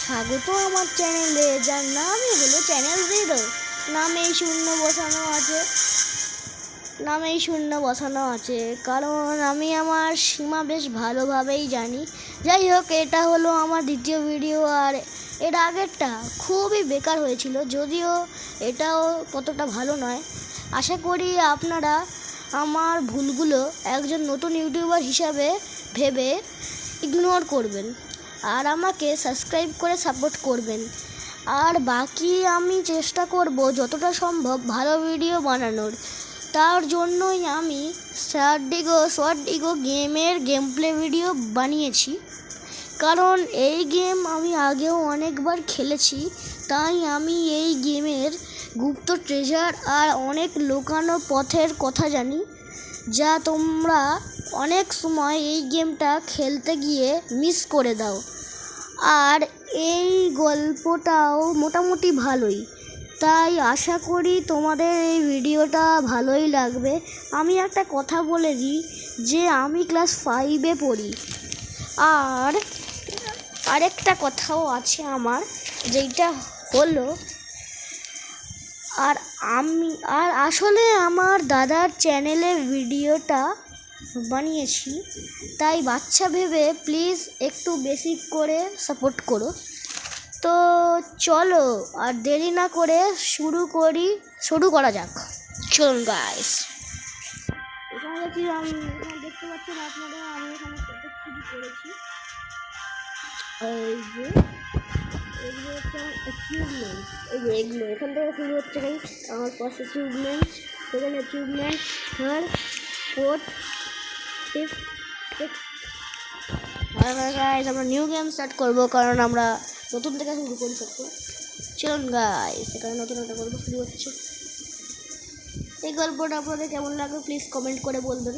স্বাগত আমার চ্যানেলে, যার নামই হলো চ্যানেল জিরো। নামেই শূন্য বসানো আছে কারণ আমি আমার সীমা বেশ ভালোভাবেই জানি। যাই হোক, এটা হলো আমার দ্বিতীয় ভিডিও, আর এর আগেরটা খুবই বেকার হয়েছিল, যদিও এটাও ততটা ভালো নয়। আশা করি আপনারা আমার ভুলগুলো একজন নতুন ইউটিউবার হিসাবে ভেবে ইগনোর করবেন আর আমাকে সাবস্ক্রাইব করে সাপোর্ট করবেন। আর বাকি আমি চেষ্টা করব যতটা সম্ভব ভালো ভিডিও বানানোর। তার জন্যই আমি শর্ট ডিগো গেমের গেম প্লে ভিডিও বানিয়েছি, কারণ এই গেম আমি আগেও অনেকবার খেলেছি। তাই আমি এই গেমের গুপ্ত ট্রেজার আর অনেক লুকানো পথের কথা জানি, যা তোমরা অনেক সময় এই গেমটা খেলতে গিয়ে মিস করে দাও। আর এই গল্পটাও মোটামুটি ভালোই, তাই আশা করি তোমাদের এই ভিডিওটা ভালোই লাগবে। আমি একটা কথা বলে দিই যে আমি ক্লাস 5-এ পড়ি। আর আরেকটা কথাও আছে আমার, যেটা হলো আর আসলে আমার দাদার চ্যানেলে ভিডিওটা বানিয়েছি, তাই বাচ্চা ভেবে প্লিজ একটু বেশি করে সাপোর্ট করো। তো চলো আর দেরি না করে শুরু করা যাক। চলুন গাইস, এখানে দেখতে পাচ্ছেন আপনারা, আমি এখানে শুরু করেছি। এই যে এগুলো হচ্ছে আমার অ্যাচিভমেন্ট, এগুলো এখান থেকে শুরু হচ্ছে গাইস। আমার first achievement, second achievement, third, fourth, fifth, sixth. Guys আমরা নিউ গেম স্টার্ট করবো, কারণ আমরা নতুন থেকে শুরু করি সত্যি। চলুন গাইস, এখানে নতুন একটা গল্প শুরু হচ্ছে। এই গল্পটা আপনাদের কেমন লাগবে প্লিজ কমেন্ট করে বলবেন।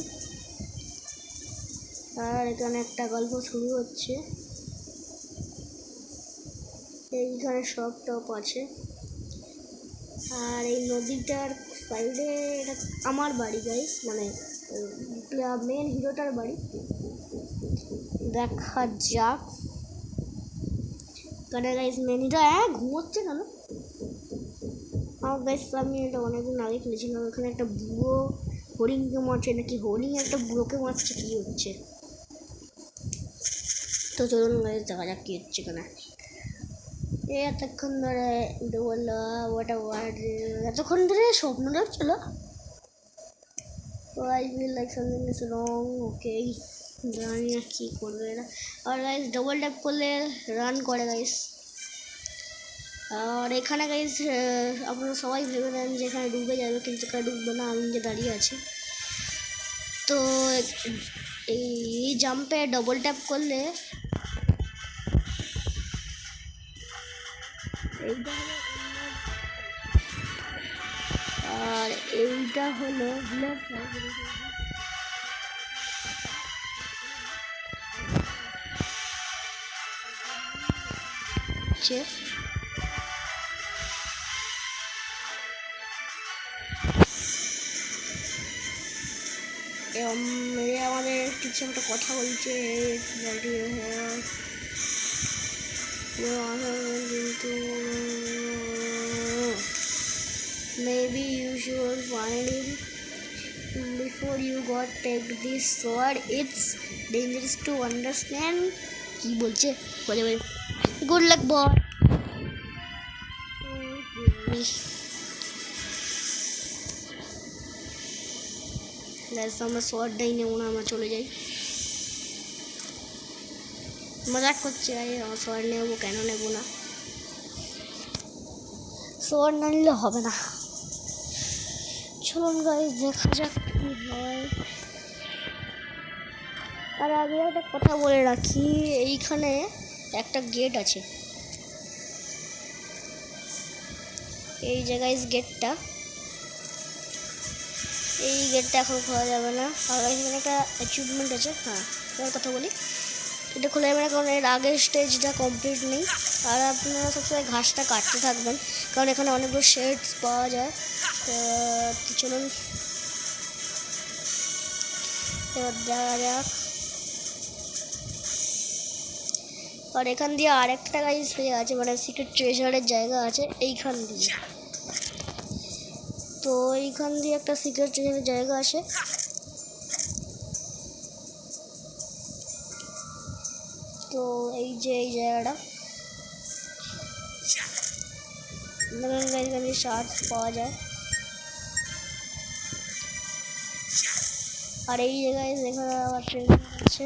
আর এখানে একটা গল্প শুরু হচ্ছে। এইখানে সব টপ আছে, আর এই নদীটার সাইডে এটা আমার বাড়ি গাইস, মানে মেন হিরোটার বাড়ি। দেখা যাক। কারণ গাইস মেন হিরো ঘুমোচ্ছে কেন? গাইস আমি এটা অনেকদিন আগে খেলেছিলাম। এখানে একটা বুড়ো হরিণকে মারছে, নাকি হরিণ একটা বুড়োকে মারছে, কি হচ্ছে? তো চলুন গাইস দেখা যাক কি হচ্ছে এখানে। এতক্ষণ ধরে স্বপ্ন দেখছিল। I feel like something is wrong. Okay, জানি না কি করবে এরা। আর গাইস ডবল ট্যাপ করলে রান করে গাইস। আর এখানে গাইস আপনারা সবাই ভেবে নেন যে এখানে ডুবে যাবে, কিন্তু এখানে ডুববে না, আমি যে দাঁড়িয়ে আছি। তো এই জাম্পে ডবল ট্যাপ করলে আর এইটা হলো আমাদের কিছু একটা কথা বলছে কিন্তু maybe you should find him before you got take this sword. It's dangerous to understand. কি বলছে বলে গুড লাক বয়। আমরা শর্টটাই নেবো না, আমরা চলে যাই। মজাক করছে আমার শর্ট নেবো, কেন নেবো না? শর্ট না নিলে হবে না। চলুন গাইস দেখা যাক কি হয়। আর আগে একটা কথা বলে রাখি, এইখানে একটা গেট আছে। এই জায়গায় গেটটা, এই গেটটা এখন খোলা যাবে না। আর এখানে একটা অ্যাচিভমেন্ট আছে। হ্যাঁ, এবার কথা বলি, এটা খোলা যাবে না কারণ এর আগের স্টেজটা কমপ্লিট নেই। আর আপনারা সবসময় ঘাসটা কাটতে থাকবেন, কারণ এখানে অনেকগুলো শেডস পাওয়া যায়। তো চলুন এবার দেখা যাক। আর এখান দিয়ে আরেকটা গাইস হয়ে আছে, মানে সিক্রেট ট্রেজারের জায়গা আছে এইখান দিয়ে। তো এইখান দিয়ে একটা সিক্রেট ট্রেজারের জায়গা আছে। তো এই যে এই জায়গাটা এখানে শার্টস পাওয়া যায়। और ये गाइस देखो ट्रेन আছে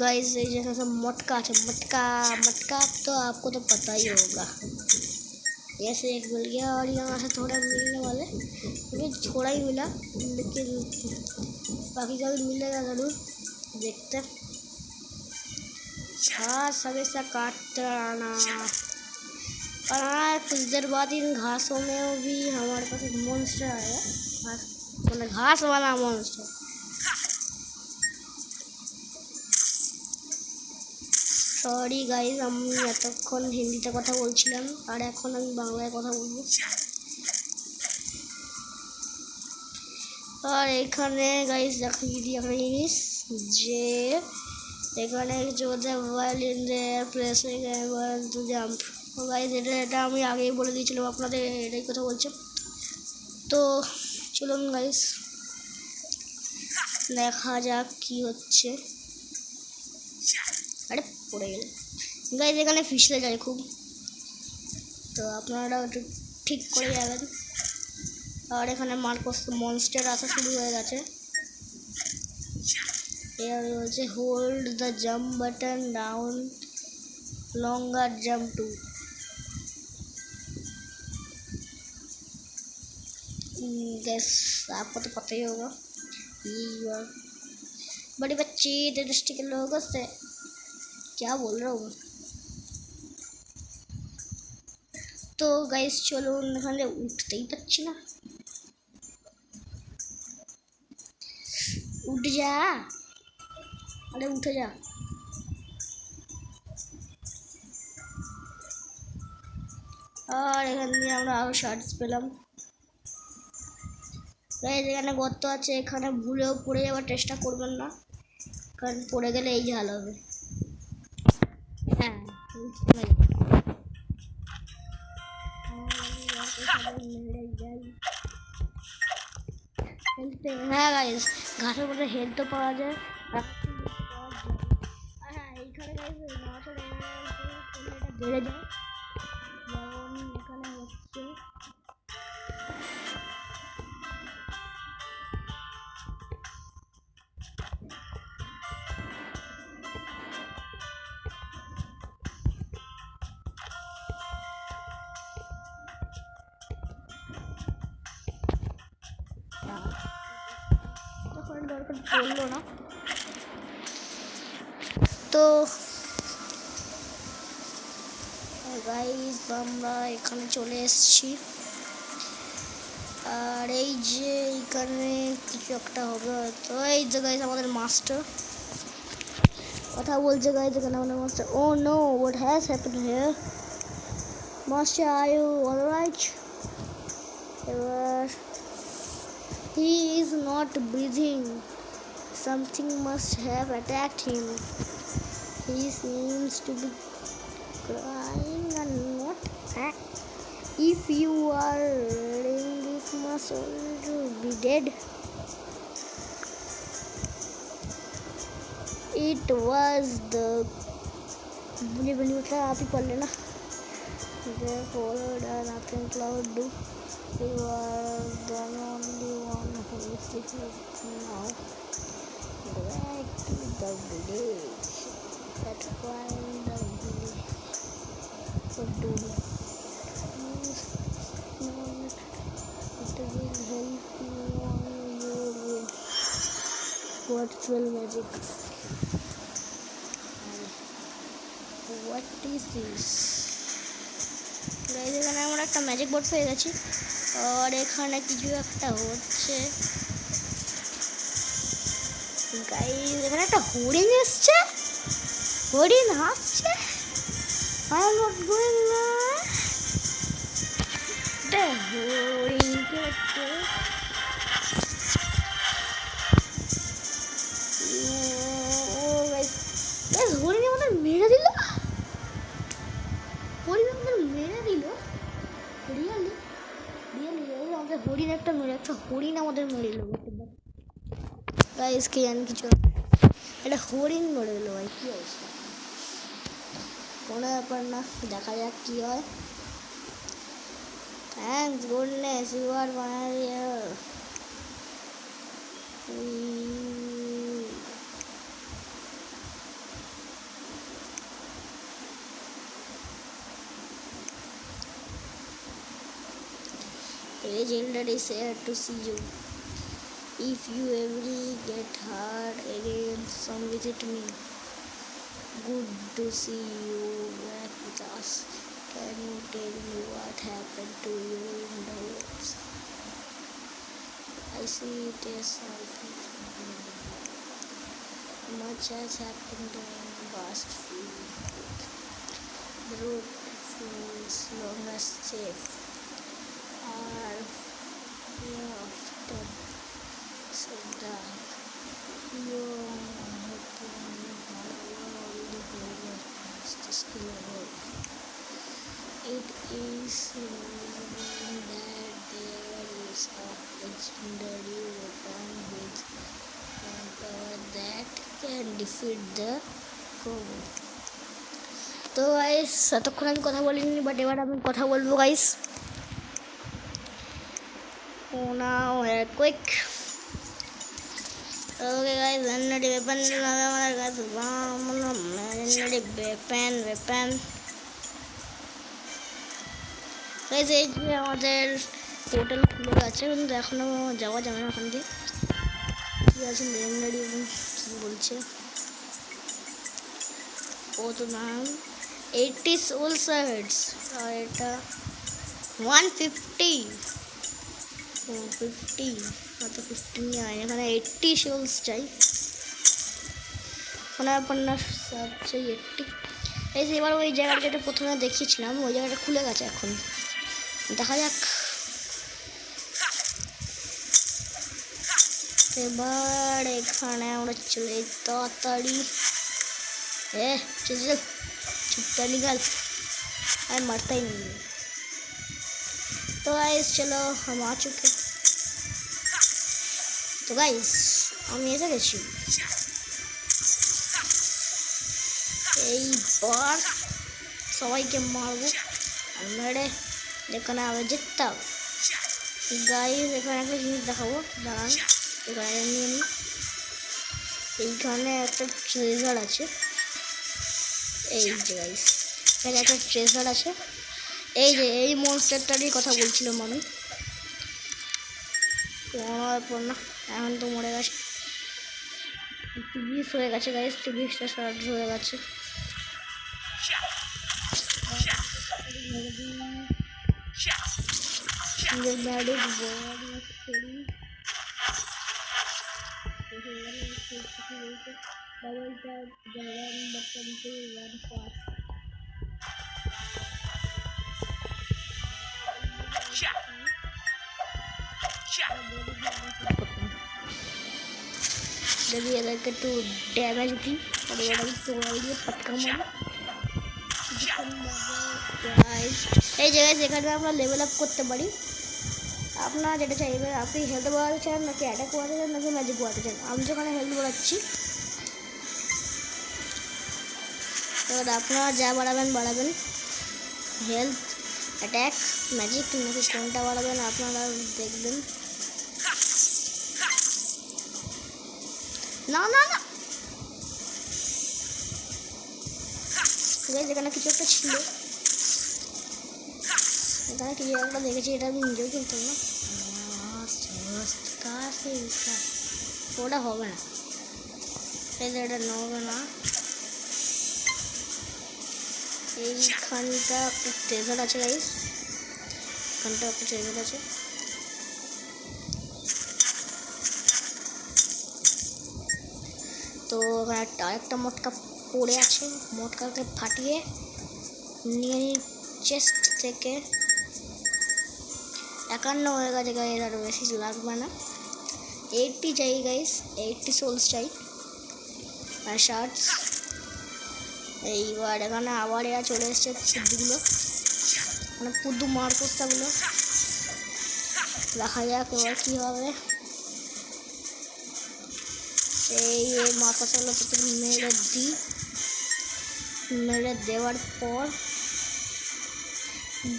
गाइस, ये जैसा सब मटका है, मटका मटका तो आपको तो पता ही होगा। ऐसे एक मिल गया और यहाँ से थोड़ा मिलने वाले, अभी थोड़ा ही मिला, लेकिन बाकी का भी मिलेगा ज़रूर, देखते। हाँ सब ऐसा काटते रहना। और हाँ कुछ देर बाद इन घासों में भी हमारे पास एक मॉन्स्टर आएगा, मतलब घास वाला मॉन्स्टर। সরি গাইজ, আমি এতক্ষণ হিন্দিতে কথা বলছিলাম আর এখন আমি বাংলায় কথা বলবো। আর এখানে গাইজ দেখিয়ে দিই একটা জিনিস, যে এখানে যদি violin pressing to jump, guys এটা আমি আগেই বলে দিয়েছিলাম আপনাদের, এটাই কথা বলছি। তো চলুন গাইজ দেখা যাক কি হচ্ছে। আরে পড়ে গেল গাইজ, এখানে ফিসলে যায় খুব, তো আপনারা একটু ঠিক করে যাবেন। আর এখানে মার্কস মনস্টার আসা শুরু হয়ে গেছে। এর হচ্ছে hold the jump button down longer jump টू। Gas आपको तो पता ही होगा, बड़ी बच्ची दृष्टि के लोगों से क्या बोल रहा हूँ। तो गाइस चलो এখানে উঠতেই পারছি না, উঠ যা, আরে উঠে যা। আর এখান দিয়ে আমরা আরো শার্টস পেলাম। গাইস এখানে গর্ত আছে, এখানে ভুলেও পড়ে যাওয়ার চেষ্টা করবেন না, কারণ পড়ে গেলে এই ঝাল হবে। হ্যাঁ হ্যাঁ গাইস, ঘাসের মধ্যে হেলথ পাওয়া যায়। হ্যাঁ এইখানে গাইস এটা বেড়ে যায়, যেমন এখানে হচ্ছে দরকার পড়লো না। তো গাইস আমরা এখানে চলে এসেছি, আর এই যে এইখানে কিছু একটা হবে হয়তো। এই যে গাইস আমাদের মাস্টার কথা বলছে, গাইস এখানে আমাদের master. Oh no, what has happened here master, are you alright? এবার he is not breathing, something must have attacked him, he seems to be crying and not if you are reading this must already be dead. It was the believe आप ही पढ़ लेना। They followed a nothing cloud do, you are the only one who is different now. Back to the village, that find the village. What do you? It will help you on your way. What spell magic? What is this? এখানে আমরা একটা magic board পেয়ে গেছি, আর এখানে কিছু একটা হচ্ছে। Guys এখানে একটা হরিণ এসছে, হরিণ হাসছে। I am not going there. The হরিণ কে হচ্ছে হরিণের মধ্যে একটা হরিণ আমাদের মেরে দিল গাইস, কি জানি কিছু একটা হরিণ মেরে দিল ভাই, কি অবস্থা। কোনো ব্যাপার না, দেখা যাক কি হয়। Thanks goodness, you are my Legend is here to see you. If you ever get hurt again, come visit me. Good to see you back with us. Can you tell me what happened to you in the woods? I see it is something much has happened during the past few weeks. The road feels long as safe. Are often so dark. It is known that there is a legendary weapon with power that can defeat the foe. তো guys, এতক্ষণ আমি কথা বলিনি, but এবার আমি কথা বলবো guys. Now quick. Okay guys, legendary weapon हमारे guys, legendary weapon guys, এই যে আমাদের পোর্টাল খুলে গেছে, কিন্তু এখনো যাওয়া যাবে না ওখান দিয়ে। কি আছে legendary weapon, কি বলছে ও তো নাম 80 soul shards, আর এটা 150 অত 50 নিয়ে হয়, এখানে 80 সোলস চাই। কোনো ব্যাপার না, সব চাই 80। এই যে এবার ওই জায়গাটা যেটা প্রথমে দেখিয়েছিলাম, ওই জায়গাটা খুলে গেছে, এখন দেখা যাক। এবার এখানে আমরা চলে তাড়াতাড়ি, चल छुट्टा निकाल, अरे मरता ही नहीं है। तो गाइस चलो हम आ चुके। तो गाइस আমি এসে গেছি, এইবার সবাইকে মারবো আর মেরে যেখানে আমি জিততাম। গাইস এখানে একটা জিনিস দেখাবো, দাঁড়ান এখানে নিয়ে নিই। এইখানে একটা ট্রেজার আছে, এই যে গাইস এখানে একটা ট্রেজার আছে। এই যে এই মনস্টারটারই কথা বলছিলাম আমি। না এখন তো মরে গেছে, 30 হয়ে গেছে গাইস, 30টা শর্ট হয়ে গেছে। जब ये लड़के तो डैमेज भी और ये वाली तो ये पटका मार এই জায়গায় যেখানে আমরা লেভেল আপ করতে পারি। আপনারা যেটা চাইবেন, আপনি হেলথ বাড়াতে চান নাকি অ্যাটাক বাড়াতে চান নাকি ম্যাজিক বাড়াতে চান। আমি যেখানে হেলথ বাড়াচ্ছি, এবার আপনারা যা বাড়াবেন হেলথ, অ্যাটাক, ম্যাজিক নাকি কোনটা বাড়াবেন আপনারা দেখবেন। না না না, যেখানে কিছু একটা ছিল, এখানে কিছু একটা দেখেছি, এটা আমি নিজেও কিনতাম না, ওটা হবে না, এটা নেবে না। এইখানটা একটা ট্রেজার আছে গাইস, এখানটা একটা ট্রেজার আছে। তো আরেকটা মটকা পড়ে আছে, মটকাকে ফাটিয়ে নিয়ে নিই চেস্ট থেকে। 51 হয়ে গেছে গাইস, আরও বেশি লাগবে না। 80 চাই গাইস, 80 সোলস চাই আর শার্টস। এইবার এখানে আবার এরা চলে এসছে পুদ্দুগুলো, মানে পুদ্দু মারকোস্তাগুলো। দেখা যাক এবার কী হবে। এই মাথা চলো তো মেরে দিই, মেরে দেওয়ার পর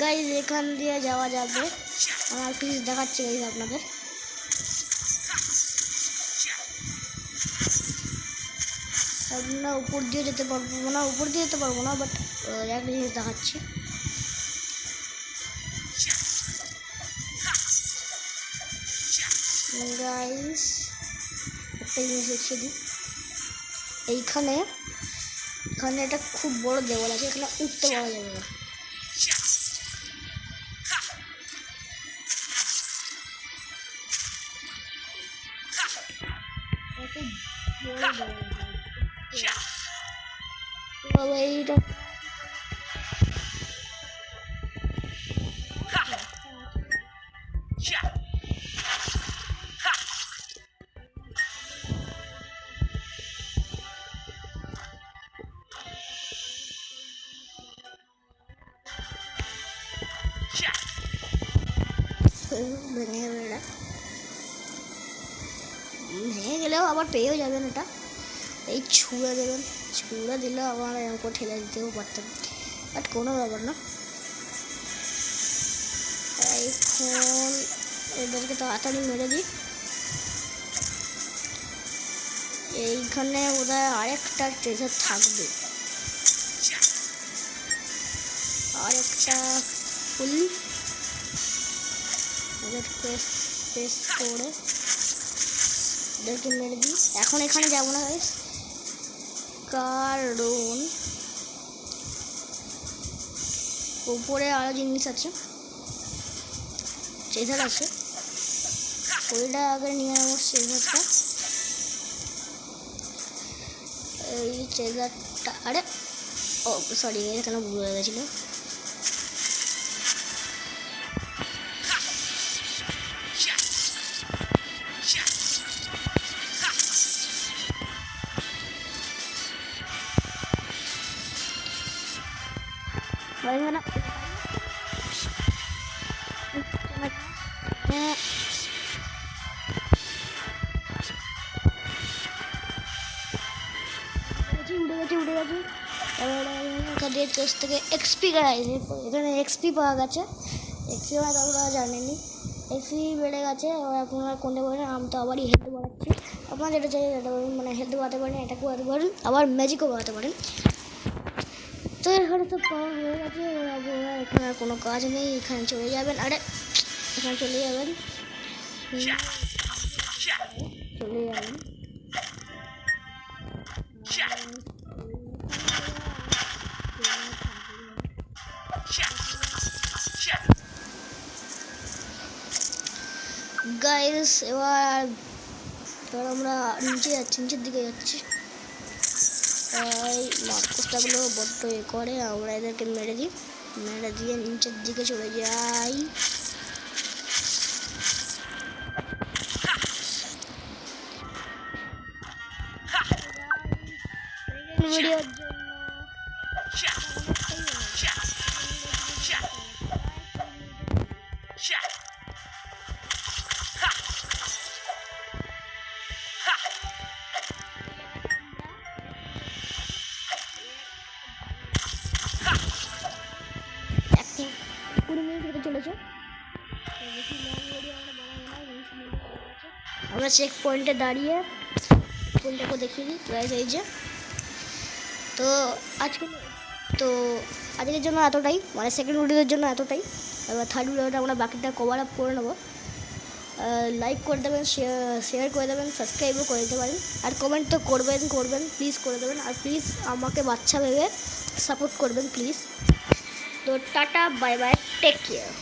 গাইজ এখান দিয়ে যাওয়া যাবে। আমার পিস দেখাচ্ছি গাইজ আপনাদের। আমরা উপর দিয়ে যেতে পারবো না, উপর দিয়ে যেতে পারবো না, বাট একটা জিনিস দেখাচ্ছি। গাইজ একটা জিনিস দেখিয়ে দিই, এইখানে একটা খুব বড় দেওয়াল আছে, এখানে উঠতে পারা যাবে না। এইটা ভেঙে গেলেও আবার পেয়েও যাবেন, এটা এই ছুঁড়ে দেবেন, ছুঁড়ে দিলেও আবার এরকম ঠেলে দিতেও পারতেন, বাট কোনো ব্যাপার না। এখন এদেরকে তাড়াতাড়ি মেরে দিই। এইখানে বোধহয় আরেকটা ট্রেজার থাকবে, আরেকটা ফুল প্রেস করে এদেরকে মেরে দিই। এখন এখানে যাবো না গাইস, কারণ উপরে আরো জিনিস আছে, ট্রেজার আছে, ওইটা আগে নিয়ে নেবো। ট্রেজারটা, এই ট্রেজারটা, আরে ও সরি এখানে ভুল হয়ে গেছিলো। না উঠে গেছে এখানে চোষ থেকে এক্সপি গাইছে, এখানে এক্সপি পাওয়া গেছে। এক্সপি মানে আপনারা জানেনি, এক্সপি বেড়ে গেছে। এবার আপনারা কোনটা বলেন, আমি তো আবারই হেলথ বাড়াচ্ছি। আপনারা যেটা চাই সেটা বলুন, মানে হেলথ বাড়াতে পারেন, এটাকে বাড়াতে পারেন, আবার ম্যাজিকও বাড়াতে পারেন। তো এখানে তো পাওয়ার হয়ে গেছে, এখানে আর কোনো কাজ নেই, এখানে চলে যাবেন। আরে এখানে চলে যাবেন, চলে যাবেন। গাইস এবার আমরা নিচে যাচ্ছি, নিচের দিকে যাচ্ছি। এই মার্কসটাগুলো বড্ড এ করে, আমরা এদেরকে মেরে দিই, মেরে দিয়ে নিচের দিকে চলে যাই। ভিডিওর জন্য চলেছে, আমরা চেক পয়েন্টে দাঁড়িয়ে কোনটাকে দেখিয়ে দিই। এই যে তো আজকের জন্য এতটাই, মানে সেকেন্ড ভিডিওর জন্য এতটাই। এবার থার্ড ভিডিওটা আমরা বাকিটা কভার আপ করে নেবো। লাইক করে দেবেন, শেয়ার করে দেবেন, সাবস্ক্রাইবও করে দিতে পারেন, আর কমেন্ট তো করবেন প্লিজ করে দেবেন। আর প্লিজ আমাকে বাচ্চা ভেবে সাপোর্ট করবেন প্লিজ। তো tata, bye bye, take care.